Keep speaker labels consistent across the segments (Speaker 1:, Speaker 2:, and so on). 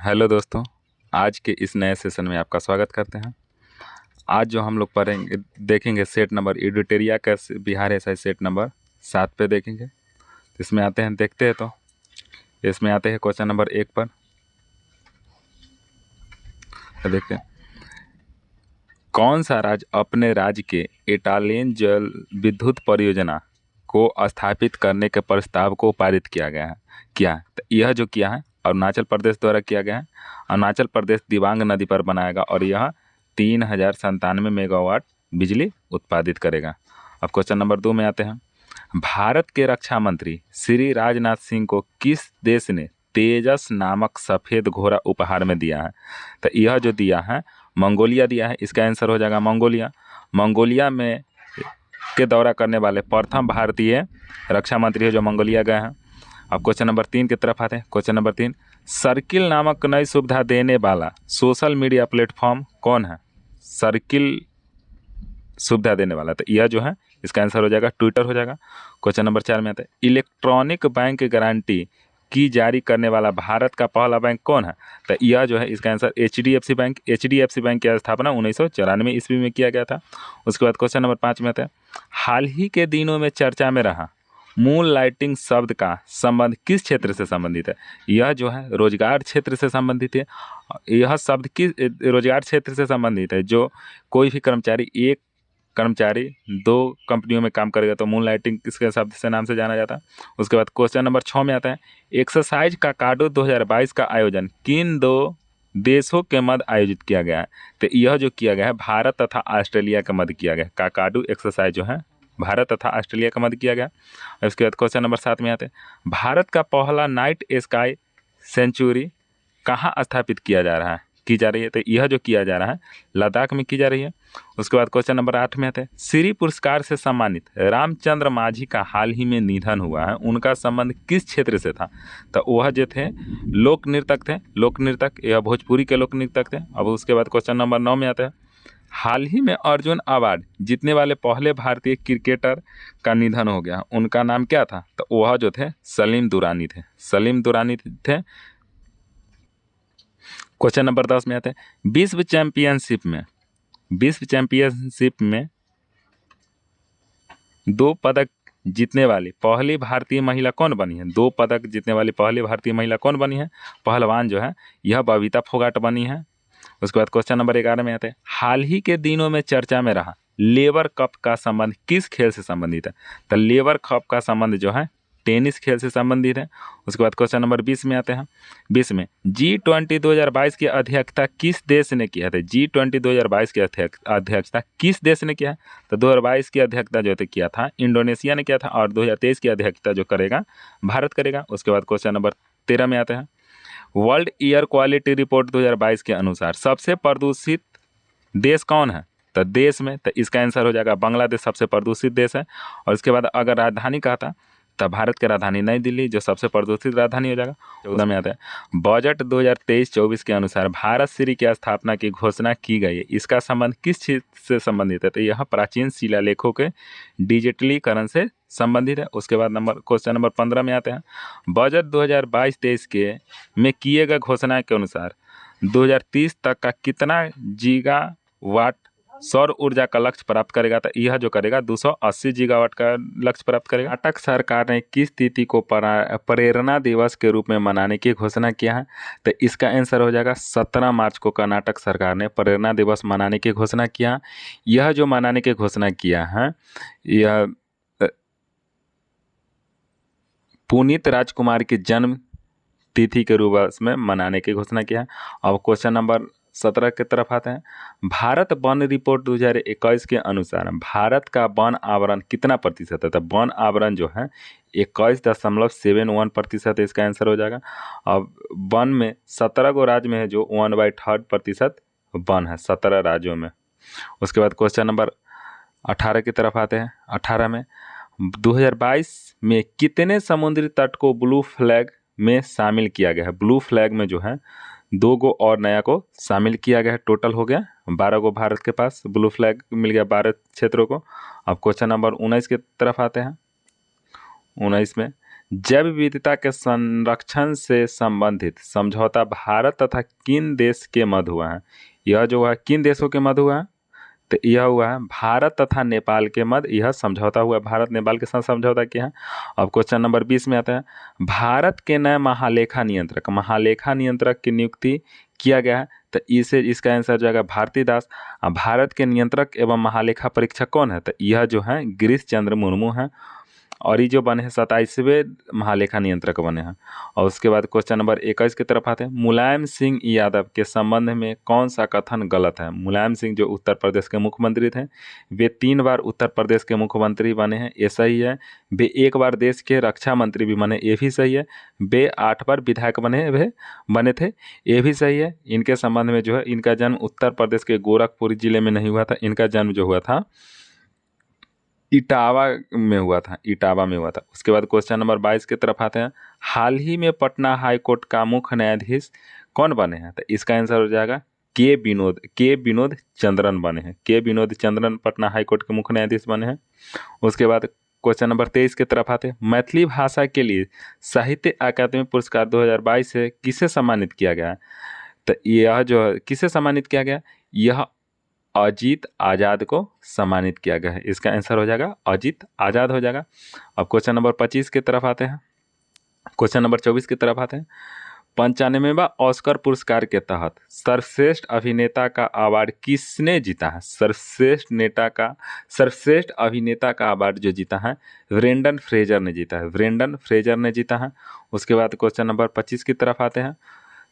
Speaker 1: Hello दोस्तों। आज के इस नए सेशन में आपका स्वागत करते हैं। आज जो हम लोग पढ़ेंगे देखेंगे सेट नंबर एडिटोरिया का बिहार एसआई सेट नंबर 7 पे देखेंगे। इसमें आते हैं, देखते हैं। तो इसमें आते हैं क्वेश्चन नंबर 1 पर। तो देखते हैं, कौन सा राज्य अपने राज्य के इटालियन जल विद्युत परियोजना को स्थापित करने के प्रस्ताव को पारित किया है। तो यह जो किया है अरुणाचल प्रदेश द्वारा किया गया है। अरुणाचल प्रदेश दिबांग नदी पर बनाएगा और यह 3097 मेगावाट बिजली उत्पादित करेगा। अब क्वेश्चन नंबर 2 में आते हैं, भारत के रक्षा मंत्री श्री राजनाथ सिंह को किस देश ने तेजस नामक सफ़ेद घोड़ा उपहार में दिया है? तो यह जो दिया है मंगोलिया दिया है। इसका आंसर हो जाएगा मंगोलिया। मंगोलिया में के दौरा करने वाले प्रथम भारतीय रक्षा मंत्री है जो मंगोलिया गए हैं। अब क्वेश्चन नंबर 3 की तरफ आते हैं। क्वेश्चन नंबर 3, सर्किल नामक नई सुविधा देने वाला सोशल मीडिया प्लेटफॉर्म कौन है? सर्किल सुविधा देने वाला, तो यह जो है इसका आंसर हो जाएगा ट्विटर हो जाएगा। क्वेश्चन नंबर 4 में आता है, इलेक्ट्रॉनिक बैंक गारंटी की जारी करने वाला भारत का पहला बैंक कौन है? तो यह जो है इसका answer HDFC bank. HDFC bank की स्थापना 1994 ईस्वी में किया गया था। उसके बाद क्वेश्चन नंबर 5 में आता है, हाल ही के दिनों में चर्चा में रहा मून लाइटिंग शब्द का संबंध किस क्षेत्र से संबंधित है? यह जो है रोजगार क्षेत्र से संबंधित है। यह शब्द किस रोजगार क्षेत्र से संबंधित है? जो कोई भी कर्मचारी, एक कर्मचारी 2 कंपनियों में काम करेगा तो मून लाइटिंग किसके शब्द से नाम से जाना जाता है। उसके बाद क्वेश्चन नंबर 6 में आता है, एक्सरसाइज काकाडो 2022 का आयोजन किन 2 देशों के मध्य आयोजित किया गया है? तो यह जो किया गया है भारत तथा ऑस्ट्रेलिया के मध्य किया गया है। काकाडू एक्सरसाइज जो है भारत तथा ऑस्ट्रेलिया के मध्य किया गया। उसके बाद क्वेश्चन नंबर 7 में आते हैं, भारत का पहला नाइट स्काई सेंचुरी कहाँ स्थापित किया जा रहा है की जा रही है? तो यह जो किया जा रहा है लद्दाख में की जा रही है। उसके बाद क्वेश्चन नंबर 8 में आते हैं, श्री पुरस्कार से सम्मानित रामचंद्र मांझी का हाल ही में निधन हुआ है, उनका संबंध किस क्षेत्र से था? तो वह जो थे लोक नृतक थे, लोक नृतक, यह भोजपुरी के लोक नृतक थे। अब उसके बाद क्वेश्चन नंबर 9 में आता है, हाल ही में अर्जुन अवार्ड जीतने वाले पहले भारतीय क्रिकेटर का निधन हो गया, उनका नाम क्या था? तो वह जो थे सलीम दुरानी थे, सलीम दुरानी थे। क्वेश्चन नंबर 10 में आते हैं, विश्व चैंपियनशिप में 2 पदक जीतने वाली पहली भारतीय महिला कौन बनी है? 2 पदक जीतने वाली पहली भारतीय महिला कौन बनी है? पहलवान जो है यह बबीता फोगाट बनी है। उसके बाद क्वेश्चन नंबर 11 में आते हैं, हाल ही के दिनों में चर्चा में रहा लेबर कप का संबंध किस खेल से संबंधित है? तो लेबर कप का संबंध जो है टेनिस खेल से संबंधित है। उसके बाद क्वेश्चन नंबर 20 में आते हैं, 20 में G20 2022 की अध्यक्षता किस देश ने किया था? G20 2022 की अध्यक्षता किस देश ने किया है? तो 2022 की अध्यक्षता जो किया था इंडोनेशिया ने किया था और 2023 की अध्यक्षता जो करेगा भारत करेगा। उसके बाद क्वेश्चन नंबर 13 में आते हैं, वर्ल्ड एयर क्वालिटी रिपोर्ट 2022 के अनुसार सबसे प्रदूषित देश कौन है? तो देश में, तो इसका आंसर हो जाएगा बांग्लादेश सबसे प्रदूषित देश है। और उसके बाद अगर राजधानी कहा था तो भारत की राजधानी नई दिल्ली जो सबसे प्रदूषित राजधानी हो जाएगा। 14 में आता है, बजट 2023-24 के अनुसार भारत श्री की स्थापना की घोषणा की गई है, इसका संबंध किस चीज से संबंधित है? तो यह प्राचीन शिलालेखों के डिजिटलीकरण से संबंधित है। उसके बाद क्वेश्चन नंबर 15 में आते हैं, बजट 2022-23 के में किए गए घोषणा के अनुसार 2030 तक का कितना गीगावाट सौर ऊर्जा का लक्ष्य प्राप्त करेगा? तो यह जो करेगा 280 गीगावाट का लक्ष्य प्राप्त करेगा। कर्नाटक सरकार ने किस तिथि को प्रेरणा दिवस के रूप में मनाने की घोषणा किया है? तो इसका आंसर हो जाएगा 17 मार्च को कर्नाटक सरकार ने प्रेरणा दिवस मनाने की घोषणा किया। यह जो मनाने की घोषणा किया है यह पुनीत राजकुमार की जन्म तिथि के रूप में मनाने की घोषणा किया है। अब क्वेश्चन नंबर 17 की तरफ आते हैं, भारत वन रिपोर्ट 2021 के अनुसार भारत का वन आवरण कितना प्रतिशत है? तो वन आवरण जो है 21.71% है, इसका आंसर हो जाएगा। अब वन में 17 गो राज्य में है जो 1/3% वन है 17 राज्यों में। उसके बाद क्वेश्चन नंबर 18 की तरफ आते हैं। 18 में 2022 में कितने समुद्री तट को ब्लू फ्लैग में शामिल किया गया है? ब्लू फ्लैग में जो है 2 गो और नया को शामिल किया गया है, टोटल हो गया 12 गो भारत के पास ब्लू फ्लैग मिल गया 12 क्षेत्रों को। अब क्वेश्चन नंबर 19 की तरफ आते हैं। 19 में जैव विविधता के संरक्षण से संबंधित समझौता भारत तथा किन देश के मध्य हुआ है? यह जो है किन देशों के मध्य हुआ है? तो यह हुआ है भारत तथा नेपाल के मध्य यह समझौता हुआ। भारत नेपाल के साथ समझौता किया है। अब क्वेश्चन नंबर 20 में आता है, भारत के नए महालेखा नियंत्रक की नियुक्ति किया गया है। तो इसका आंसर हो जाएगा भारती दास। अब भारत के नियंत्रक एवं महालेखा परीक्षक कौन है? तो यह जो है गिरीश चंद्र मुर्मू हैं, और ये जो बने हैं 27वें महालेखा नियंत्रक बने हैं। और उसके बाद क्वेश्चन नंबर 21 की तरफ आते हैं, मुलायम सिंह यादव के संबंध में कौन सा कथन गलत है? मुलायम सिंह जो उत्तर प्रदेश के मुख्यमंत्री थे, वे 3 बार उत्तर प्रदेश के मुख्यमंत्री बने हैं, ये सही है। वे 1 बार देश के रक्षा मंत्री भी बने, ये भी सही है। वे 8 बार विधायक बने थे, ये भी सही है। इनके संबंध में जो है, इनका जन्म उत्तर प्रदेश के गोरखपुर जिले में नहीं हुआ था, इनका जन्म जो हुआ था इटावा में हुआ था। उसके बाद क्वेश्चन नंबर 22 की तरफ आते हैं, हाल ही में पटना हाई कोर्ट का मुख्य न्यायाधीश कौन बने हैं? तो इसका आंसर हो जाएगा के विनोद चंद्रन बने हैं। के विनोद चंद्रन पटना हाई कोर्ट के मुख्य न्यायाधीश बने हैं। उसके बाद क्वेश्चन नंबर 23 की तरफ आते हैं, मैथिली भाषा के लिए साहित्य अकादमी पुरस्कार 2022 से किसे सम्मानित किया गया है? तो यह जो है किसे सम्मानित किया गया? यह अजीत आज़ाद को सम्मानित किया गया है। इसका आंसर हो जाएगा अजीत आज़ाद हो जाएगा। अब क्वेश्चन नंबर 25 की तरफ आते हैं। क्वेश्चन नंबर 24 की तरफ आते हैं, 95वां ऑस्कर पुरस्कार के तहत सर्वश्रेष्ठ अभिनेता का अवार्ड किसने जीता है? सर्वश्रेष्ठ अभिनेता का अवार्ड जो जीता है ब्रेंडन फ्रेजर ने जीता है। उसके बाद क्वेश्चन नंबर 25 की तरफ आते हैं,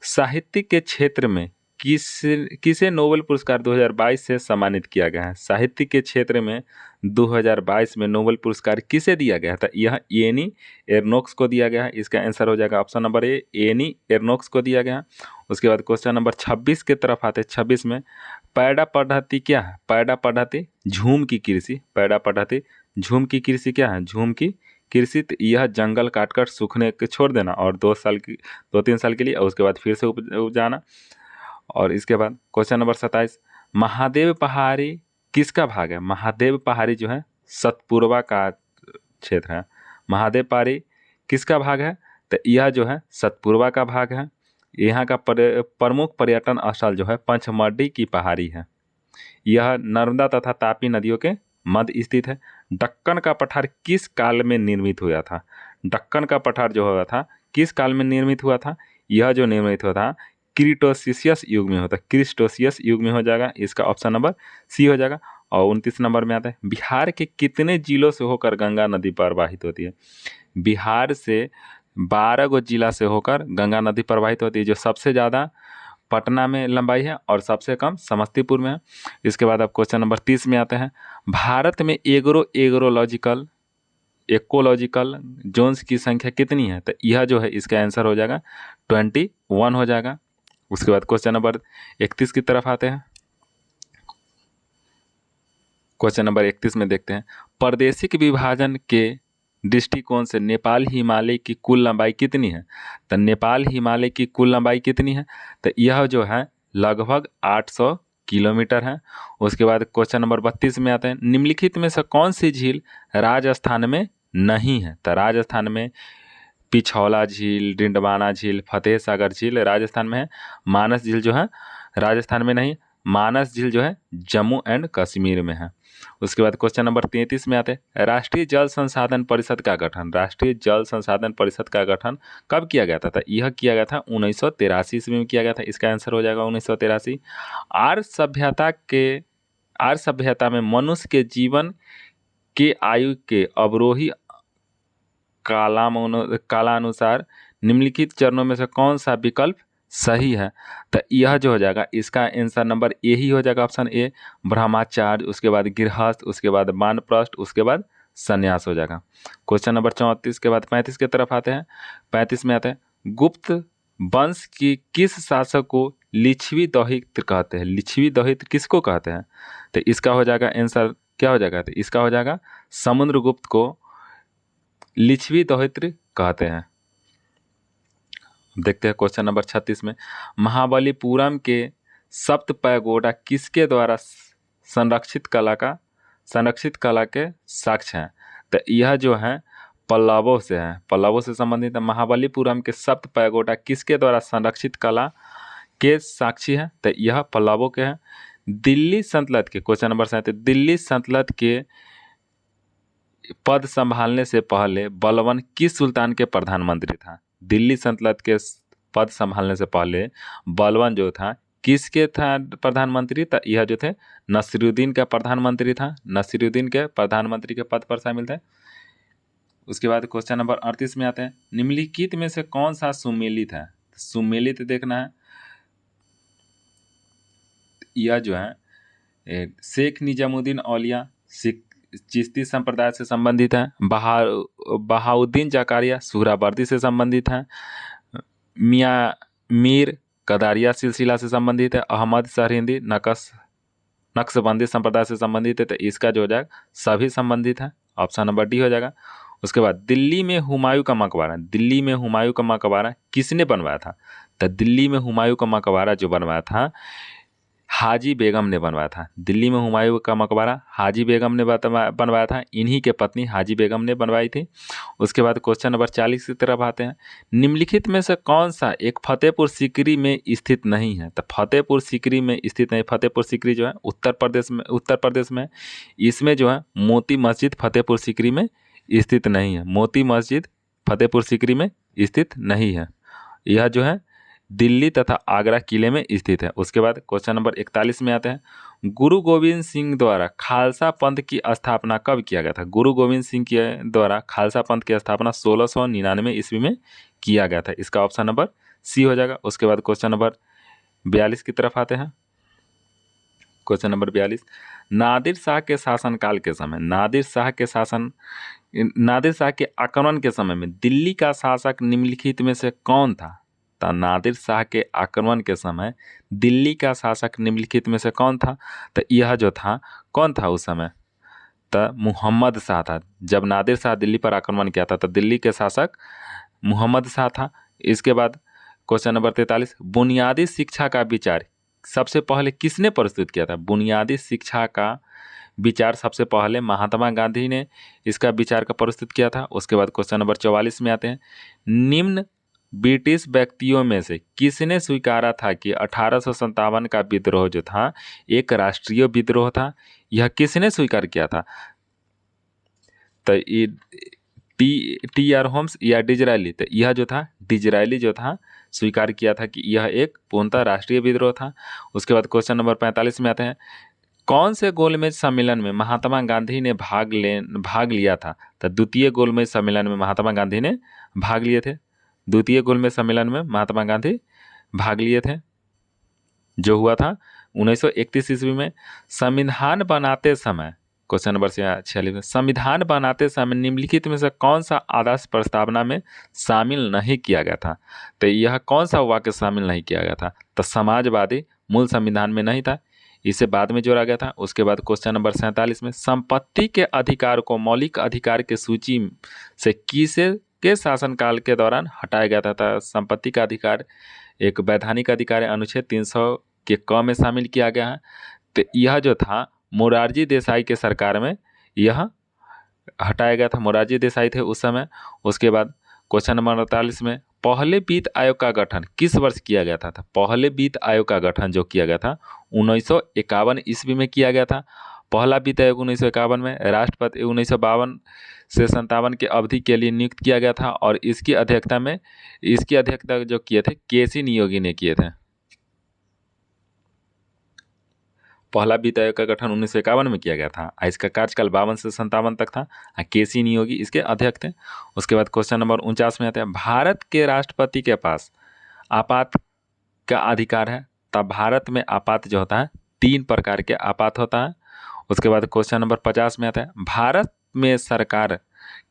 Speaker 1: साहित्य के क्षेत्र में किसे नोबेल पुरस्कार 2022 से सम्मानित किया गया है? साहित्य के क्षेत्र में 2022 में नोबेल पुरस्कार किसे दिया गया था? यह एनी एर्नोक्स को दिया गया है। इसका आंसर हो जाएगा ऑप्शन नंबर ए, एनी एर्नोक्स को दिया गया है। उसके बाद क्वेश्चन नंबर 26 की तरफ आते हैं। 26 में पैडा पद्धति क्या है? पैडा पद्धति झूम की कृषि। पैडा पद्धति झूम की कृषि क्या है? झूम की कृषि यह जंगल काटकर सूखने के छोड़ देना और 2-3 साल के लिए, और उसके बाद फिर से उपजाना। और इसके बाद क्वेश्चन नंबर 27, महादेव पहाड़ी किसका भाग है? महादेव पहाड़ी जो है सतपुरवा का क्षेत्र है। महादेव पहाड़ी किसका भाग है? तो यह जो है सतपुरवा का भाग है। यहाँ का प्रमुख पर्यटन स्थल जो है पंचमढ़ी की पहाड़ी है। यह नर्मदा तथा तापी नदियों के मध्य स्थित है। दक्कन का पठार किस काल में निर्मित हुआ था? दक्कन का पठार जो हुआ था किस काल में निर्मित हुआ था? यह जो निर्मित हुआ था क्रिटोसियस युग में होता है। क्रिस्टोसियस युग में हो जाएगा। इसका ऑप्शन नंबर सी हो जाएगा। और 29 नंबर में आता है, बिहार के कितने जिलों से होकर गंगा नदी प्रवाहित होती है? बिहार से 12 गो जिला से होकर गंगा नदी प्रवाहित होती है, जो सबसे ज़्यादा पटना में लंबाई है और सबसे कम समस्तीपुर में है। इसके बाद अब क्वेश्चन नंबर 30 में आते हैं, भारत में एकोलॉजिकल जोन्स की संख्या कितनी है? तो यह जो है इसका आंसर हो जाएगा 21 हो जाएगा। उसके बाद क्वेश्चन नंबर 31 की तरफ आते हैं। क्वेश्चन नंबर 31 में देखते हैं, प्रादेशिक विभाजन के दृष्टिकोण से नेपाल हिमालय की कुल लंबाई कितनी है? तो नेपाल हिमालय की कुल लंबाई कितनी है? तो यह जो है लगभग 800 किलोमीटर है। उसके बाद क्वेश्चन नंबर 32 में आते हैं, निम्नलिखित में से कौन सी झील राजस्थान में नहीं है? तो राजस्थान में पिछौला झील, डिंडवाना झील, फतेह सागर झील राजस्थान में है। मानस झील जो है राजस्थान में नहीं, मानस झील जो है जम्मू एंड कश्मीर में है। उसके बाद क्वेश्चन नंबर 33 में आते हैं, राष्ट्रीय जल संसाधन परिषद का गठन कब किया गया था? तो यह किया गया था 1983 ईस्वी में किया गया था। इसका आंसर हो जाएगा 1983। आर्य सभ्यता में मनुष्य के जीवन के आयु के अवरोही कालानुसार निम्नलिखित चरणों में से कौन सा विकल्प सही है? तो यह जो हो जाएगा इसका आंसर नंबर ए ही हो जाएगा, ऑप्शन ए, ब्रह्मचार्य, उसके बाद गृहस्थ, उसके बाद वानप्रस्थ, उसके बाद संन्यास हो जाएगा। क्वेश्चन नंबर 34 के बाद 35 की तरफ आते हैं। 35 में आते हैं, गुप्त वंश की किस शासक को लिच्छवी दौहित्र कहते हैं? लिच्छवी दौहित्र किसको कहते हैं? तो इसका हो जाएगा आंसर क्या हो जाएगा? तो इसका हो जाएगा समुद्रगुप्त को लिच्छवी दौहित्र कहते हैं। देखते हैं क्वेश्चन नंबर 36 में, महाबलीपुरम के सप्त पैगोडा किसके द्वारा संरक्षित कला के साक्ष्य हैं? तो यह जो है पल्लवों से है, पल्लवों से संबंधित है। महाबलीपुरम के सप्त पैगोडा किसके द्वारा संरक्षित कला के साक्षी है? तो यह पल्लवों के हैं। दिल्ली सल्तनत के, क्वेश्चन नंबर 37, दिल्ली सल्तनत के पद संभालने से पहले बलबन किस सुल्तान के प्रधानमंत्री था? दिल्ली सल्तनत के पद संभालने से पहले बलबन जो था किसके था प्रधानमंत्री? था यह जो थे नसीरुद्दीन का प्रधानमंत्री था, नसीरुद्दीन के प्रधानमंत्री के पद पर शामिल थे। उसके बाद क्वेश्चन नंबर 38 में आते हैं, निम्नलिखित में से कौन सा सुमेलित है? सुमेलित देखना है, यह जो है शेख निजामुद्दीन औलिया सिख चिश्ती संप्रदाय से संबंधित है। बहाउद्दीन जकारिया सुहरावर्दी से संबंधित है। मियाँ मीर कदारिया सिलसिला से संबंधित है। अहमद सरहिंदी नक्शबंदी संप्रदाय से संबंधित है। तो इसका जो हो जाएगा सभी संबंधित है, ऑप्शन नंबर डी हो जाएगा। उसके बाद दिल्ली में हुमायूं का मकबरा, दिल्ली में हुमायूं का मकबरा किसने बनवाया था? तो दिल्ली में हुमायूं का मकबरा जो बनवाया था हाजी बेगम ने बनवाया था। दिल्ली में हुमायूं का मकबरा हाजी बेगम ने बनवाया था, इन्हीं के पत्नी हाजी बेगम ने बनवाई थी। उसके बाद क्वेश्चन नंबर 40 की तरफ आते हैं, निम्नलिखित में से कौन सा एक फतेहपुर सीकरी में स्थित नहीं है? तो फतेहपुर सीकरी में स्थित नहीं, फतेहपुर सीकरी जो है उत्तर प्रदेश में, इसमें जो है मोती मस्जिद फतेहपुर सीकरी में स्थित नहीं है। मोती मस्जिद फतेहपुर सीकरी में स्थित नहीं है, यह जो है दिल्ली तथा आगरा किले में स्थित है। उसके बाद क्वेश्चन नंबर 41 में आते हैं, गुरु गोविंद सिंह द्वारा खालसा पंथ की स्थापना कब किया गया था? गुरु गोविंद सिंह के द्वारा खालसा पंथ की स्थापना 1699 ईस्वी में किया गया था। इसका ऑप्शन नंबर सी हो जाएगा। उसके बाद क्वेश्चन नंबर 42 की तरफ आते हैं। क्वेश्चन नंबर 42, नादिर शाह के शासनकाल के समय, नादिर शाह के आक्रमण के समय में दिल्ली का शासक निम्नलिखित में से कौन था? तो नादिर शाह के आक्रमण के समय दिल्ली का शासक निम्नलिखित में से कौन था? तो यह जो था कौन था उस समय? तो मुहम्मद शाह था। जब नादिर शाह दिल्ली पर आक्रमण किया था तो दिल्ली के शासक मुहम्मद शाह था। इसके बाद क्वेश्चन नंबर 43, बुनियादी शिक्षा का विचार सबसे पहले किसने प्रस्तुत किया था? बुनियादी शिक्षा का विचार सबसे पहले महात्मा गांधी ने इसका विचार का प्रस्तुत किया था। उसके बाद क्वेश्चन नंबर 44 में आते हैं, निम्न ब्रिटिश व्यक्तियों में से किसने स्वीकारा था कि 1857 का विद्रोह जो था एक राष्ट्रीय विद्रोह था? यह किसने स्वीकार किया था? तो ये टी आर होम्स या डिजरायली? तो यह जो था डिजरायली जो था स्वीकार किया था कि यह एक पूर्णतः राष्ट्रीय विद्रोह था। उसके बाद क्वेश्चन नंबर 45 में आते हैं, कौन से गोलमेज सम्मेलन में महात्मा गांधी ने भाग लिया था? तो द्वितीय गोलमेज सम्मेलन में महात्मा गांधी ने भाग लिए थे। द्वितीय गोलमेज सम्मेलन में महात्मा गांधी भाग लिए थे, जो हुआ था 1931 ईस्वी में। संविधान बनाते समय, क्वेश्चन नंबर 46 में, संविधान बनाते समय निम्नलिखित में से कौन सा आदर्श प्रस्तावना में शामिल नहीं किया गया था? तो यह कौन सा वाक्य शामिल नहीं किया गया था? तो समाजवादी मूल संविधान में नहीं था, इसे बाद में जोड़ा गया था। उसके बाद क्वेश्चन नंबर 47 में, संपत्ति के अधिकार को मौलिक अधिकार के सूची से किसे के शासनकाल के दौरान हटाया गया था? संपत्ति का अधिकार एक वैधानिक अधिकार है, अनुच्छेद 300 के क में शामिल किया गया है। तो यह जो था मोरारजी देसाई के सरकार में यह हटाया गया था, मोरारजी देसाई थे उस समय। उसके बाद क्वेश्चन नंबर 48 में, पहले वित्त आयोग का गठन किस वर्ष किया गया था? पहले वित्त आयोग का गठन जो किया गया था 1951 ईस्वी में किया गया था। पहला वित्त आयोग 1951 में, राष्ट्रपति 1952 से 57 के अवधि के लिए नियुक्त किया गया था और इसकी अध्यक्षता जो किए थे केसी नियोगी ने किए थे। पहला वित्त आयोग का गठन 1951 में किया गया था, इसका कार्यकाल 52 से 57 तक था। केसी नियोगी इसके अध्यक्ष थे। उसके बाद क्वेश्चन नंबर 49 में आता है, भारत के राष्ट्रपति के पास आपात का अधिकार है। तब भारत में आपात जो होता है 3 प्रकार के आपात होता है। उसके बाद क्वेश्चन नंबर 50 में आता है, भारत में सरकार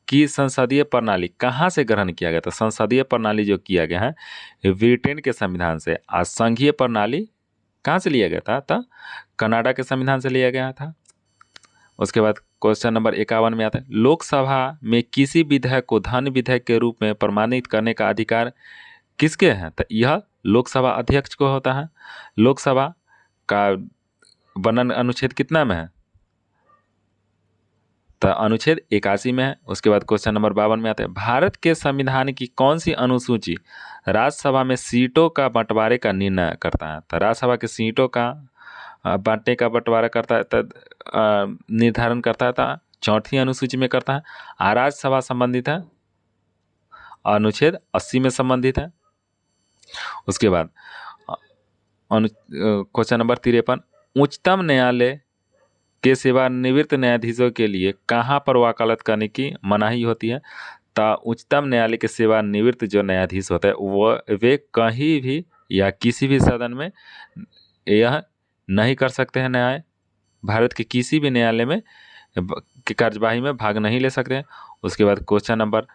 Speaker 1: की संसदीय प्रणाली कहाँ से ग्रहण किया गया था? संसदीय प्रणाली जो किया गया है ब्रिटेन के संविधान से। आज संघीय प्रणाली कहाँ से लिया गया था? तो कनाडा के संविधान से लिया गया था। उसके बाद क्वेश्चन नंबर 51 में आता है, लोकसभा में किसी विधेयक को धन विधेयक के रूप में प्रमाणित करने का अधिकार किसके हैं? तो यह लोकसभा अध्यक्ष को होता है। लोकसभा का वर्णन अनुच्छेद कितना में है? तो अनुच्छेद 81 में है। उसके बाद क्वेश्चन नंबर 52 में आते हैं, भारत के संविधान की कौन सी अनुसूची राज्यसभा में सीटों का बंटवारे का निर्णय करता है? तो राज्यसभा की सीटों का बांटने का बंटवारा करता है, निर्धारण करता है, था चौथी अनुसूची में करता है। राज्यसभा संबंधित है, अनुच्छेद 80 में संबंधित है। उसके बाद क्वेश्चन नंबर 53, उच्चतम न्यायालय के सेवानिवृत्त न्यायाधीशों के लिए कहाँ पर वकालत करने की मनाही होती है? तो उच्चतम न्यायालय के सेवानिवृत्त जो न्यायाधीश होते हैं वे कहीं भी या किसी भी सदन में यह नहीं कर सकते हैं न्याय। भारत के किसी भी न्यायालय में की कार्यवाही में भाग नहीं ले सकते हैं। उसके बाद क्वेश्चन नंबर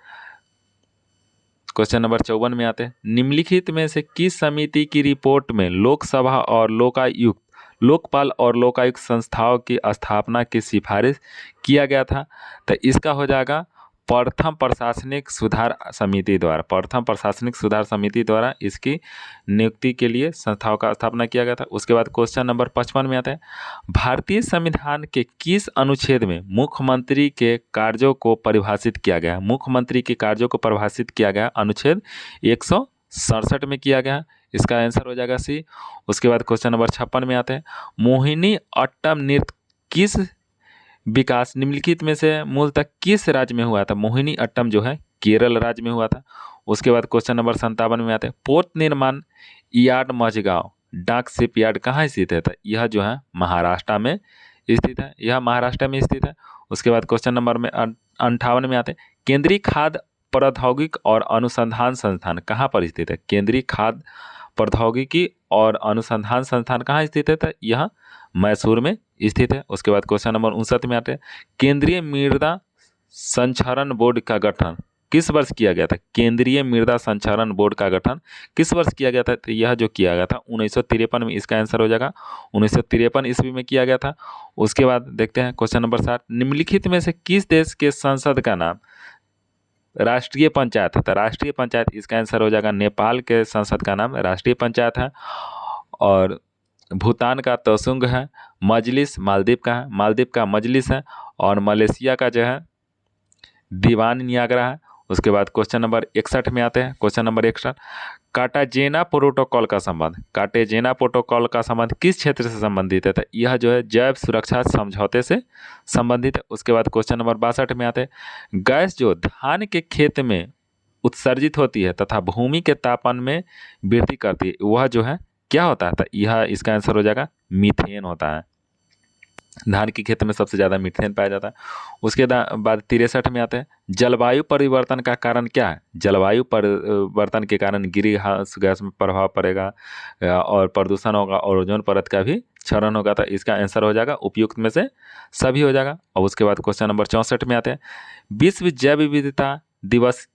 Speaker 1: 54 में आते हैं, निम्नलिखित में से किस समिति की रिपोर्ट में लोकसभा और लोकपाल और लोकायुक्त संस्थाओं की स्थापना की सिफारिश किया गया था? तो इसका हो जाएगा प्रथम प्रशासनिक सुधार समिति द्वारा इसकी नियुक्ति के लिए संस्थाओं का स्थापना किया गया था। उसके बाद क्वेश्चन नंबर 55 में आता है, भारतीय संविधान के किस अनुच्छेद में मुख्यमंत्री के कार्यों को परिभाषित किया गया है? मुख्यमंत्री के कार्यों को परिभाषित किया गया अनुच्छेद 167 में किया गया। इसका आंसर हो जाएगा सी। उसके बाद क्वेश्चन नंबर 56 में आते हैं, मोहिनी अट्टम नृत्य किस विकास निम्नलिखित में से मूलतः किस राज्य में हुआ था? मोहिनी अट्टम जो है केरल राज्य में हुआ था। उसके बाद क्वेश्चन नंबर 57 में आते हैं, पोत निर्माण यार्ड मझगांव डाक शिप यार्ड कहाँ स्थित है? तो यह जो है महाराष्ट्र में स्थित है, उसके बाद क्वेश्चन नंबर में 58 में आते हैं, केंद्रीय खाद्य प्रौद्योगिकी और अनुसंधान संस्थान कहाँ पर स्थित है? केंद्रीय खाद्य प्रौद्योगिकी और अनुसंधान संस्थान कहाँ स्थित है? तो यह मैसूर में स्थित है। उसके बाद क्वेश्चन नंबर 59 में आते हैं, केंद्रीय मृदा संरक्षण बोर्ड का गठन किस वर्ष किया गया था? केंद्रीय मृदा संरक्षण बोर्ड का गठन किस वर्ष किया गया था? तो यह जो किया गया था 1953 में, इसका आंसर हो जाएगा 1953 ईस्वी में किया गया था। उसके बाद देखते हैं क्वेश्चन नंबर 60, निम्नलिखित में से किस देश के संसद का नाम राष्ट्रीय पंचायत है? तो राष्ट्रीय पंचायत इसका आंसर हो जाएगा नेपाल के संसद का नाम राष्ट्रीय पंचायत है। और भूटान का तोसुंग है, मजलिस मालदीव का मजलिस है, और मलेशिया का जो है दीवान नियाग्रा है। उसके बाद क्वेश्चन नंबर 61 में आते हैं। क्वेश्चन नंबर 61, कार्टाजेना प्रोटोकॉल का संबंध किस क्षेत्र से संबंधित है? तो यह जो है जैव सुरक्षा समझौते से संबंधित है। उसके बाद क्वेश्चन नंबर 62 में आते हैं, गैस जो धान के खेत में उत्सर्जित होती है तथा भूमि के तापमान में वृद्धि करती है, वह जो है क्या होता है? तो यह इसका आंसर हो जाएगा मीथेन होता है। धान के खेत में सबसे ज़्यादा मीथेन पाया जाता है। उसके बाद 63 में आते हैं, जलवायु परिवर्तन का कारण क्या है? जलवायु परिवर्तन के कारण ग्रीन हाउस गैस में प्रभाव पड़ेगा और प्रदूषण होगा और ओजोन परत का भी क्षरण होगा। तो इसका आंसर हो जाएगा उपयुक्त में से सभी हो जाएगा। और उसके बाद क्वेश्चन नंबर 64 में आते हैं, विश्व जैव विविधता दिवस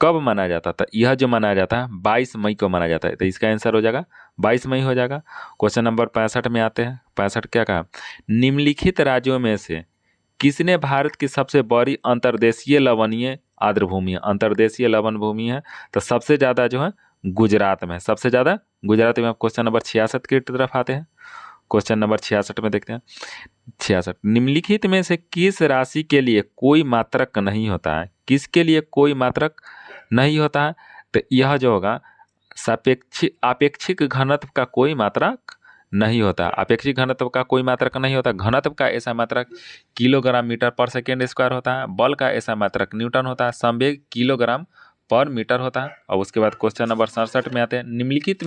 Speaker 1: कब मनाया जाता था? यह जो मनाया जाता है 22 मई को मनाया जाता है। तो इसका आंसर हो जाएगा 22 मई हो जाएगा। क्वेश्चन नंबर 65 में आते हैं। 65 क्या कहा, निम्नलिखित राज्यों में से किसने भारत की सबसे बड़ी अंतर्देशीय लवणीय आर्द्र भूमि है? अंतर्देशीय लवण भूमि है तो सबसे ज़्यादा जो है गुजरात में, सबसे ज़्यादा गुजरात में। क्वेश्चन नंबर 66 की तरफ आते हैं। क्वेश्चन नंबर 66 में देखते हैं, 66, निम्नलिखित में से किस राशि के लिए कोई मात्रक नहीं होता है? किसके लिए कोई मात्रक नहीं होता है? तो यह जो होगा आपेक्षिक घनत्व का कोई मात्रक नहीं होता। आपेक्षिक घनत्व का कोई मात्रक नहीं होता। घनत्व का ऐसा मात्रक किलोग्राम मीटर पर सेकेंड स्क्वायर होता है। बल का ऐसा मात्रक न्यूटन होता है। संवेग किलोग्राम पर मीटर होता है। और उसके बाद क्वेश्चन नंबर 67 में आते हैं, निम्नलिखित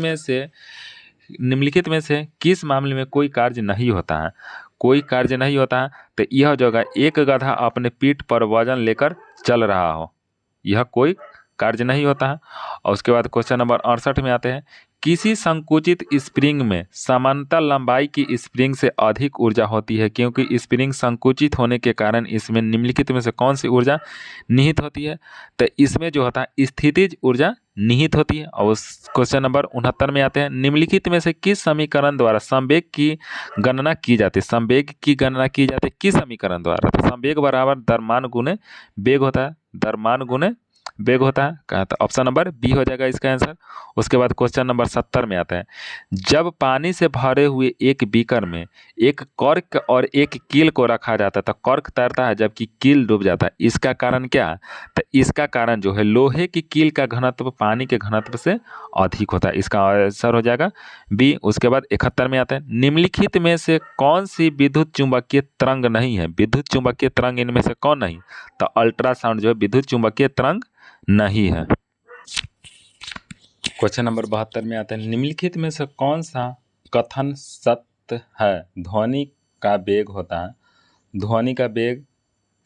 Speaker 1: में से किस मामले में कोई कार्य नहीं होता है? कोई कार्य नहीं होता है तो यह जो होगा एक गधा अपने पीठ पर वजन लेकर चल रहा हो, यह कोई कार्य नहीं होता है। और उसके बाद क्वेश्चन नंबर 68 में आते हैं, किसी संकुचित स्प्रिंग में समांतर लंबाई की स्प्रिंग से अधिक ऊर्जा होती है क्योंकि स्प्रिंग संकुचित होने के कारण इसमें निम्नलिखित में से कौन सी ऊर्जा निहित होती है? तो इसमें जो होता है स्थितिज ऊर्जा निहित होती है। और उस क्वेश्चन नंबर 69 में आते हैं, निम्नलिखित में से किस समीकरण द्वारा संवेग की गणना की जाती है? संवेग की गणना की जाती है किस समीकरण द्वारा? तो संवेग बराबर द्रव्यमान गुणे वेग होता है, द्रव्यमान गुणे बेग होता है? कहा तो ऑप्शन नंबर बी हो जाएगा इसका आंसर। उसके बाद क्वेश्चन नंबर 70 में आता है, जब पानी से भरे हुए एक बीकर में एक कॉर्क और एक कील को रखा जाता है तो कॉर्क तैरता है जबकि कील डूब जाता है, इसका कारण क्या? तो इसका कारण जो है लोहे की कील का घनत्व पानी के घनत्व से अधिक होता है, इसका आंसर हो जाएगा बी। उसके बाद 71 में आता है, निम्नलिखित में से कौन सी विद्युत चुंबकीय तरंग नहीं है? विद्युत चुंबकीय तरंग इनमें से कौन नहीं? तो अल्ट्रासाउंड जो है विद्युत चुंबकीय तरंग नहीं है। क्वेश्चन नंबर 72 में आता है, निम्नलिखित में से कौन सा कथन सत्य है? ध्वनि का वेग होता है, ध्वनि का वेग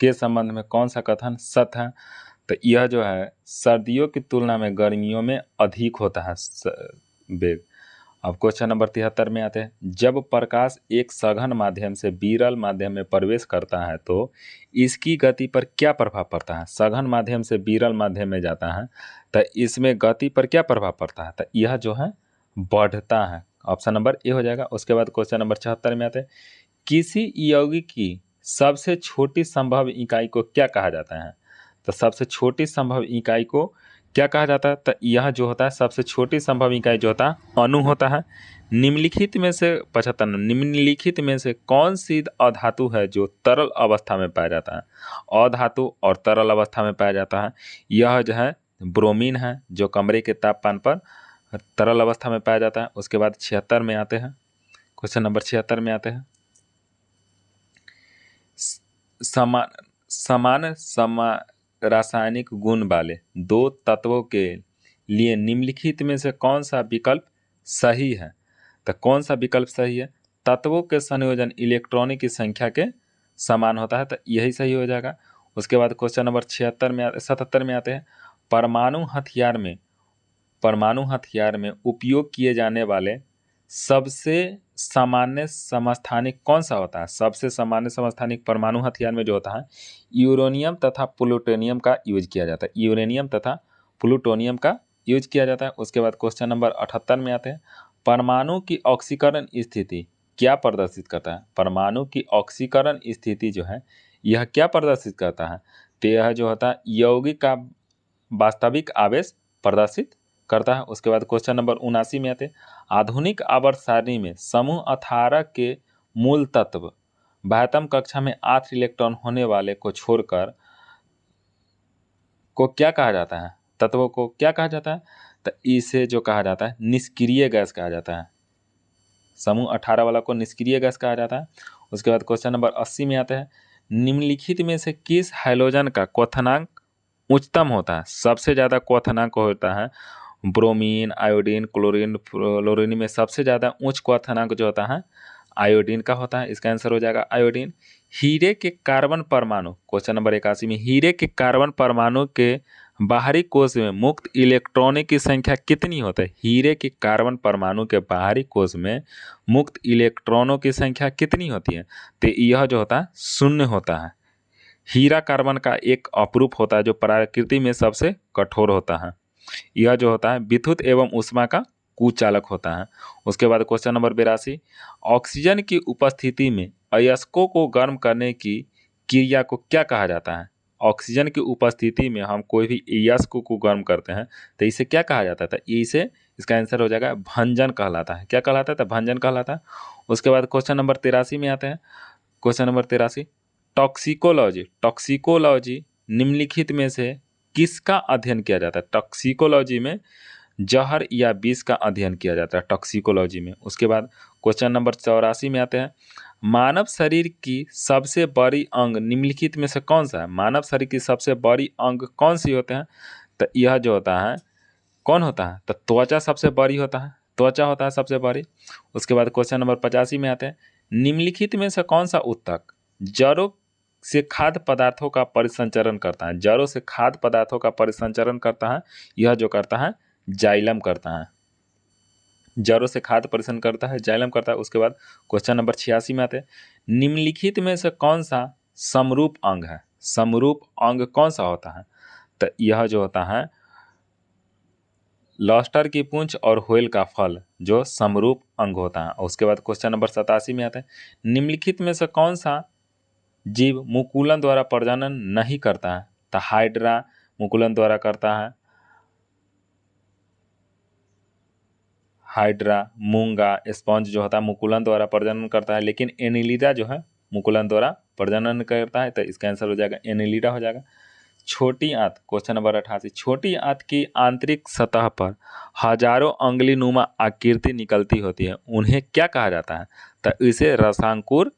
Speaker 1: के संबंध में कौन सा कथन सत्य है? तो यह जो है सर्दियों की तुलना में गर्मियों में अधिक होता है वेग। अब क्वेश्चन नंबर 73 में आते हैं, जब प्रकाश एक सघन माध्यम से विरल माध्यम में प्रवेश करता है तो इसकी गति पर क्या प्रभाव पड़ता है? सघन माध्यम से विरल माध्यम में जाता है तो इसमें गति पर क्या प्रभाव पड़ता है? तो यह जो है बढ़ता है, ऑप्शन नंबर ए हो जाएगा। उसके बाद क्वेश्चन नंबर 74 में आते हैं, किसी यौगिक की सबसे छोटी संभव इकाई को क्या कहा जाता है? तो सबसे छोटी संभव इकाई को क्या कहा जाता है? तो यह जो होता है सबसे छोटी संभव इकाई जो होता है अणु होता है। निम्नलिखित में से 75, निम्नलिखित में से कौन सी अधातु है जो तरल अवस्था में पाया जाता है? अधातु और तरल अवस्था में पाया जाता है, यह जो है ब्रोमीन है जो कमरे के तापमान पर तरल अवस्था में पाया जाता है। उसके बाद 76 में आते हैं, क्वेश्चन नंबर 76 में आते हैं, समान रासायनिक गुण वाले दो तत्वों के लिए निम्नलिखित में से कौन सा विकल्प सही है? तो कौन सा विकल्प सही है? तत्वों के संयोजन इलेक्ट्रॉनों की संख्या के समान होता है, तो यही सही हो जाएगा। उसके बाद क्वेश्चन नंबर 77 में आते हैं, परमाणु हथियार में उपयोग किए जाने वाले सबसे सामान्य समस्थानिक कौन सा होता है? सबसे सामान्य समस्थानिक परमाणु हथियार में जो होता है यूरेनियम तथा प्लूटोनियम का यूज किया जाता है, यूरेनियम तथा प्लूटोनियम का यूज किया जाता है। उसके बाद क्वेश्चन नंबर 78 में आते हैं, परमाणु की ऑक्सीकरण स्थिति क्या प्रदर्शित करता है? परमाणु की ऑक्सीकरण स्थिति जो है यह क्या प्रदर्शित करता है? तो यह जो होता है यौगिक का वास्तविक आवेश प्रदर्शित करता है। उसके बाद क्वेश्चन नंबर 79 में आते हैं, आधुनिक आवर्त सारणी में समूह 18 के मूल तत्व बाह्यतम कक्षा में 8 इलेक्ट्रॉन होने वाले को छोड़कर को क्या कहा जाता है? तत्वों को क्या कहा जाता है? तो इसे जो कहा जाता है निष्क्रिय गैस कहा जाता है, समूह 18 वाला को निष्क्रिय गैस कहा जाता है। उसके बाद क्वेश्चन नंबर 80 में आता है, निम्नलिखित में से किस हाइड्रोजन का क्वथनांक उच्चतम होता है? सबसे ज़्यादा क्वथनांक होता है ब्रोमीन, आयोडीन, क्लोरीन, फ्लोरीन में सबसे ज़्यादा उच्च क्वथनांक जो होता है आयोडीन का होता है, इसका आंसर हो जाएगा आयोडीन। हीरे के कार्बन परमाणु, क्वेश्चन नंबर 81 में, हीरे के कार्बन परमाणु के बाहरी कोश में मुक्त इलेक्ट्रॉनों की संख्या कितनी होती है? हीरे के कार्बन परमाणु के बाहरी कोश में मुक्त इलेक्ट्रॉनों की संख्या कितनी होती है? तो यह जो होता है 0 होता है। हीरा कार्बन का एक अपरूप होता है जो प्रकृति में सबसे कठोर होता है। यह जो होता है विद्युत एवं ऊष्मा का कुचालक होता है। उसके बाद क्वेश्चन नंबर 82, ऑक्सीजन की उपस्थिति में अयस्कों को गर्म करने की क्रिया को क्या कहा जाता है? ऑक्सीजन की उपस्थिति में हम कोई भी अयस्क को गर्म करते हैं तो इसे क्या कहा जाता है? तो इसे इसका आंसर हो जाएगा भंजन कहलाता है। क्या कहलाता है? तो भंजन कहलाता है। उसके बाद क्वेश्चन नंबर 83 में आते हैं, क्वेश्चन नंबर 83, टॉक्सिकोलॉजी निम्नलिखित में से किसका अध्ययन किया जाता है? टॉक्सिकोलॉजी में जहर या विष का अध्ययन किया जाता है टॉक्सिकोलॉजी में। उसके बाद क्वेश्चन नंबर 84 में आते हैं, मानव शरीर की सबसे बड़ी अंग निम्नलिखित में से कौन सा है? मानव शरीर की सबसे बड़ी अंग कौन सी होते हैं? तो यह जो होता है कौन होता है? तो त्वचा सबसे बड़ी होता है, त्वचा होता है सबसे बड़ी। उसके बाद क्वेश्चन नंबर 85 में आते हैं, निम्नलिखित में से कौन सा ऊतक जड़ों से खाद्य पदार्थों का परिसंचरण करता है? जड़ों से खाद्य पदार्थों का परिसंचरण करता है, यह जो करता है जाइलम करता है। जड़ों से खाद्य परिसंचरण करता है, जाइलम करता है। उसके बाद क्वेश्चन नंबर 86 में आते हैं, निम्नलिखित में से कौन सा समरूप अंग है? समरूप अंग कौन सा होता है? तो यह जो होता है लॉस्टर की पूंछ और व्हेल का फल जो समरूप अंग होता है। उसके बाद क्वेश्चन नंबर 87 में आता है, निम्नलिखित में से कौन सा जीव मुकुलन द्वारा प्रजनन नहीं करता है? तो हाइड्रा, मुकुलन द्वारा करता है। हाइड्रा, मूंगा, स्पॉन्ज जो होता है मुकुलन द्वारा प्रजनन करता है, लेकिन एनिलिडा जो है मुकुलन द्वारा प्रजनन करता है, तो इसका आंसर हो जाएगा एनिलिडा हो जाएगा। छोटी आंत, क्वेश्चन नंबर 88, छोटी आंत की आंतरिक सतह पर हजारों अंगुली नुमा आकृति निकलती होती है, उन्हें क्या कहा जाता है? तो इसे रसांकुर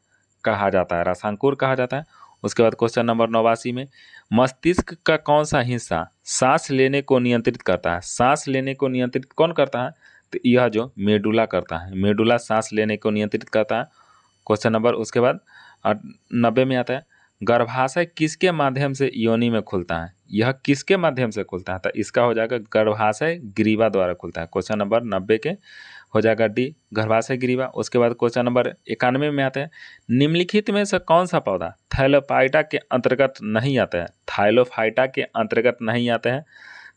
Speaker 1: कहा जाता है, रसांकुर कहा जाता है। उसके बाद क्वेश्चन नंबर 89 में, मस्तिष्क का कौन सा हिस्सा सांस लेने को नियंत्रित करता है? सांस लेने को नियंत्रित कौन करता है? तो यह जो मेडुला करता है, मेडुला सांस लेने को नियंत्रित करता है। क्वेश्चन नंबर उसके बाद 90 में आता है, गर्भाशय किसके माध्यम से योनि में खुलता है? यह किसके माध्यम से खुलता है? तो इसका हो जाएगा गर्भाशय ग्रीवा द्वारा खुलता है। क्वेश्चन नंबर 90 के हो जाएगा डी, गर्भाशय ग्रीवा। उसके बाद क्वेश्चन नंबर 91 में आता है, निम्नलिखित में से कौन सा पौधा थैलोफाइटा के अंतर्गत नहीं आता है? थाइलोफाइटा के अंतर्गत नहीं आते हैं,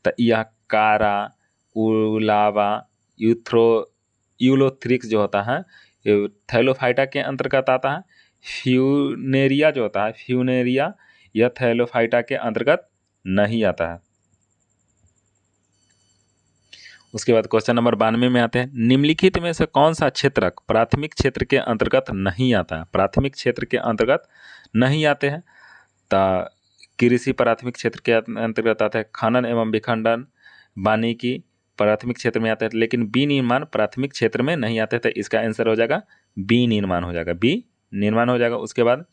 Speaker 1: तो यह कारा, उलावा, यूलोथ्रिक्स जो होता है ये थैलोफाइटा के अंतर्गत आता है। फ्यूनेरिया जो होता है, फ्यूनेरिया, यह थैलोफाइटा के अंतर्गत नहीं आता है। उसके बाद क्वेश्चन नंबर 92 में आते हैं, निम्नलिखित में से कौन सा क्षेत्रक प्राथमिक क्षेत्र के अंतर्गत नहीं आता है? प्राथमिक क्षेत्र के अंतर्गत नहीं आते हैं, तो कृषि प्राथमिक क्षेत्र के अंतर्गत आता है। खनन एवं विखंडन, वानिकी प्राथमिक क्षेत्र में आता है, लेकिन बी निर्माण प्राथमिक क्षेत्र में नहीं आते, तो इसका आंसर हो जाएगा बी निर्माण हो जाएगा, बी निर्माण हो जाएगा। उसके बाद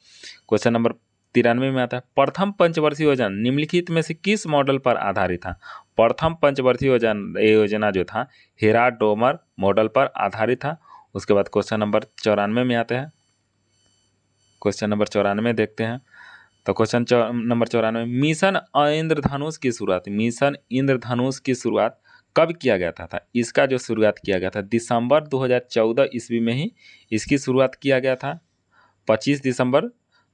Speaker 1: क्वेश्चन नंबर 93 में आता है, प्रथम पंचवर्षीय योजना निम्नलिखित में से किस मॉडल पर आधारित था? प्रथम पंचवर्षीय योजना जो था हेराल्ड डोमर मॉडल पर आधारित था। उसके बाद क्वेश्चन नंबर 94 में आते हैं, क्वेश्चन नंबर 94 देखते हैं। तो क्वेश्चन नंबर 94, मिशन इंद्रधनुष की शुरुआत, मिशन इंद्रधनुष की शुरुआत कब किया गया था? इसका जो शुरुआत किया गया था दिसंबर 2014 ईस्वी में ही इसकी शुरुआत किया गया था। 25 दिसंबर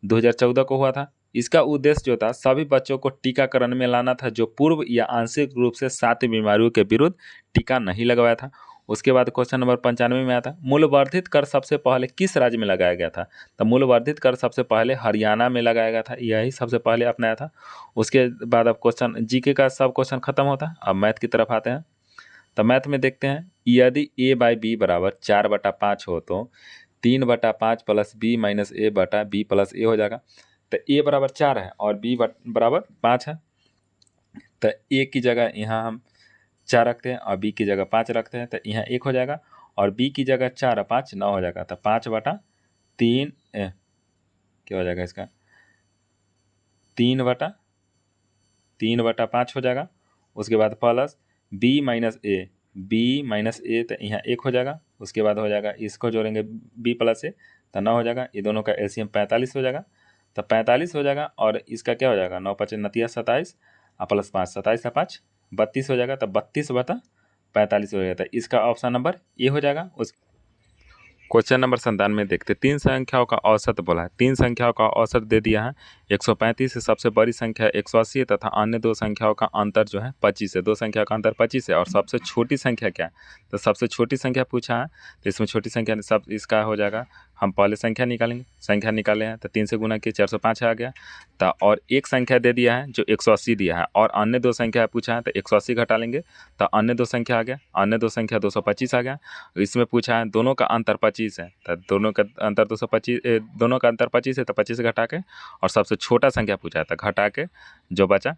Speaker 1: 2014 को हुआ था। इसका उद्देश्य जो था सभी बच्चों को टीकाकरण में लाना था जो पूर्व या आंशिक रूप से 7 बीमारियों के विरुद्ध टीका नहीं लगवाया था। उसके बाद क्वेश्चन नंबर 95 में आता, मूल्यवर्धित कर सबसे पहले किस राज्य में लगाया गया था? तो मूल्यवर्धित कर सबसे पहले हरियाणा में लगाया गया था, यही सबसे पहले अपनाया था। उसके बाद अब क्वेश्चन जीके का सब क्वेश्चन खत्म होता है, अब मैथ की तरफ आते हैं। तो मैथ में देखते हैं, यदि a/b बराबर 4/5 हो तो 3/5 प्लस b माइनस a बटा b प्लस a हो जाएगा। तो a बराबर 4 है और b बराबर 5 है, तो a की जगह यहाँ हम 4 रखते हैं और b की जगह 5 रखते हैं, तो यहाँ 1 हो जाएगा और b की जगह 4 और 5 9 हो जाएगा। तो 5/3 क्या हो जाएगा इसका 3/5 हो जाएगा। उसके बाद प्लस b माइनस a तो यहाँ 1 हो जाएगा। उसके बाद हो जाएगा इसको जोड़ेंगे b प्लस a तो 9 हो जाएगा, ये दोनों का एलसीएम 45 हो जाएगा। तो 45 हो जाएगा और इसका क्या हो जाएगा 9 5 29 27 और प्लस 5 27 5 32 हो जाएगा। तो 32/45 हो जाएगा, तो इसका ऑप्शन नंबर ए हो जाएगा। उस क्वेश्चन नंबर 97 में देखते, 3 संख्याओं का औसत बोला है। 3 संख्याओं का औसत दे दिया है 135 है, सबसे बड़ी संख्या 180 है तथा अन्य 2 संख्याओं का अंतर जो है 25 है। 2 संख्या का अंतर 25 है और सबसे छोटी संख्या क्या है? तो सबसे छोटी संख्या पूछा है, तो इसमें छोटी संख्या सब इसका हो जाएगा, हम पहले संख्या निकालेंगे। संख्या निकाले हैं तो 3 से गुना किए 405 आ गया। तो और एक संख्या दे दिया है जो 180 दिया है और अन्य 2 संख्या पूछा है, तो 180 घटा लेंगे तो अन्य 2 संख्या आ गया, अन्य 2 संख्या 225 आ गया। इसमें पूछा है दोनों का अंतर 25 है, तो दोनों का अंतर 225, दोनों का अंतर 25 है तो 25 घटा के और सबसे छोटा संख्या पूछा है तो घटा के जो बचा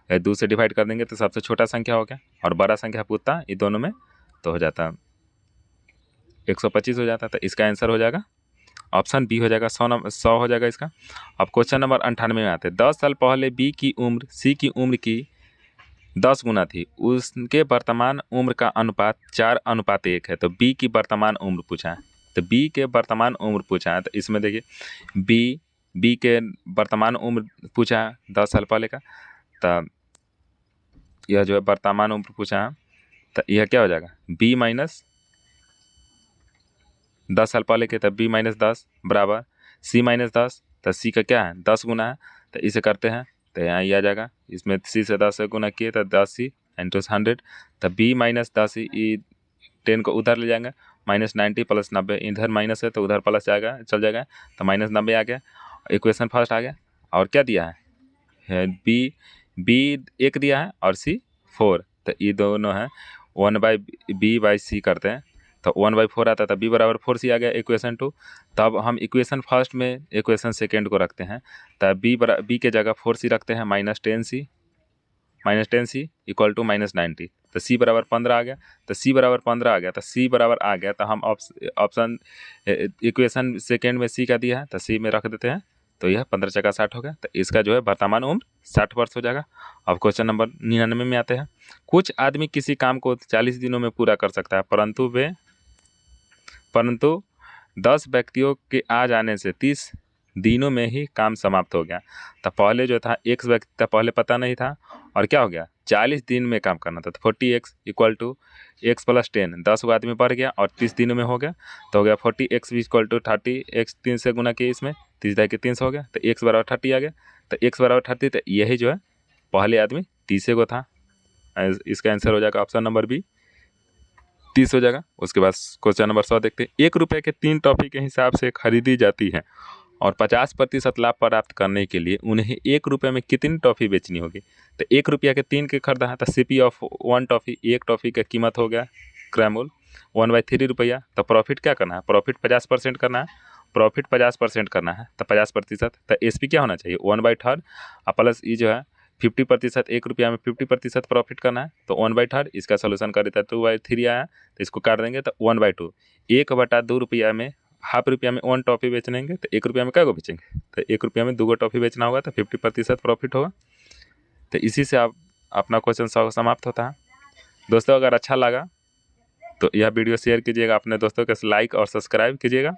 Speaker 1: 2 से डिवाइड कर देंगे तो सबसे छोटा संख्या हो गया और बड़ा संख्या पूछता ये दोनों में तो हो जाता 125 हो जाता। तो इसका आंसर हो जाएगा ऑप्शन बी हो जाएगा 100 हो जाएगा इसका। अब क्वेश्चन नंबर 98 में आते हैं, 10 साल पहले बी की उम्र सी की उम्र की 10 गुना थी, उसके वर्तमान उम्र का अनुपात 4:1 है। तो बी की वर्तमान उम्र पूछा है, तो बी के वर्तमान उम्र पूछा है। तो इसमें देखिए बी के वर्तमान उम्र पूछा है 10 साल पहले का, तो यह जो है वर्तमान उम्र पूछा है, तो यह क्या हो जाएगा बी माइनस 10 साल पहले के, तब बी माइनस 10 बराबर सी माइनस 10, तो सी का क्या है 10 गुना है। तो इसे करते हैं तो यहाँ ये आ जाएगा, इसमें सी से 10 से गुना किए तो 10c इंटू 100, तो बी माइनस 10 10 को उधर ले जाएंगे, -90 प्लस 90 इधर माइनस है तो उधर प्लस जाएगा चल जाएगा, तो -90 आ गया, इक्वेशन फर्स्ट आ गया। और क्या दिया है बी 1 दिया है और सी 4, तो ये दोनों है 1/b/c करते हैं तो 1/4 आता है, तो b बराबर 4c आ गया इक्वेशन 2। तब हम इक्वेशन फर्स्ट में इक्वेशन सेकेंड को रखते हैं, तब b के जगह 4c रखते हैं, -10c इक्वल टू -90, तो c बराबर 15 आ गया। तो c बराबर 15 आ गया, तो c बराबर आ गया, तो हम ऑप्शन इक्वेशन सेकेंड में c का दिया है तो c में रख देते हैं, तो यह 15 चक्का 60 हो गया। तो इसका जो है वर्तमान उम्र 60 वर्ष हो जाएगा। अब क्वेश्चन नंबर 99 में आते हैं। कुछ आदमी किसी काम को 40 दिनों में पूरा कर सकता है, परंतु 10 व्यक्तियों के आ जाने से 30 दिनों में ही काम समाप्त हो गया। तो पहले जो था x व्यक्ति था, पहले पता नहीं था, और क्या हो गया 40 दिन में काम करना था, तो 40x इक्वल टू x + 10, 10 को आदमी बढ़ गया और 30 दिनों में हो गया, तो हो गया 40x इक्वल टू 30x 3 से गुना किए, इसमें 30 के 300 हो गया, तो x बराबर 30 आ गया। तो x बराबर 30, तो यही जो है पहले आदमी 30 को था, इसका आंसर हो जाएगा ऑप्शन नंबर बी 30 हो जाएगा। उसके बाद क्वेश्चन नंबर 100 देखते हैं। 1 रुपये के 3 टॉफी के हिसाब से खरीदी जाती है और 50% लाभ प्राप्त करने के लिए उन्हें 1 रुपये में कितनी टॉफ़ी बेचनी होगी। तो 1 रुपया के 3 के खरीदा है, तो CP ऑफ 1 टॉफ़ी, एक टॉफ़ी का कीमत हो गया ग्रामोल 1/3 रुपया। तो प्रॉफिट क्या करना है, प्रॉफिट 50% करना है, प्रॉफिट 50% करना है, तो 50%। तो SP क्या होना चाहिए 1/3 और प्लस ये जो है 50%, 1 रुपया में 50% प्रॉफिट करना है, तो 1/3। इसका सोल्यूशन कर देता है 2/3 आया, तो इसको काट देंगे तो 1/2। 1/2 रुपया में ½ रुपया में 1 टॉफ़ी बेचेंगे, तो 1 रुपया में क्या को बेचेंगे, तो 1 रुपया में 2 टॉफ़ी बेचना होगा, तो 50% प्रॉफिट होगा। तो इसी से आप अपना क्वेश्चन समाप्त होता है। दोस्तों अगर अच्छा लगा तो यह वीडियो शेयर कीजिएगा, अपने दोस्तों के लाइक और सब्सक्राइब कीजिएगा।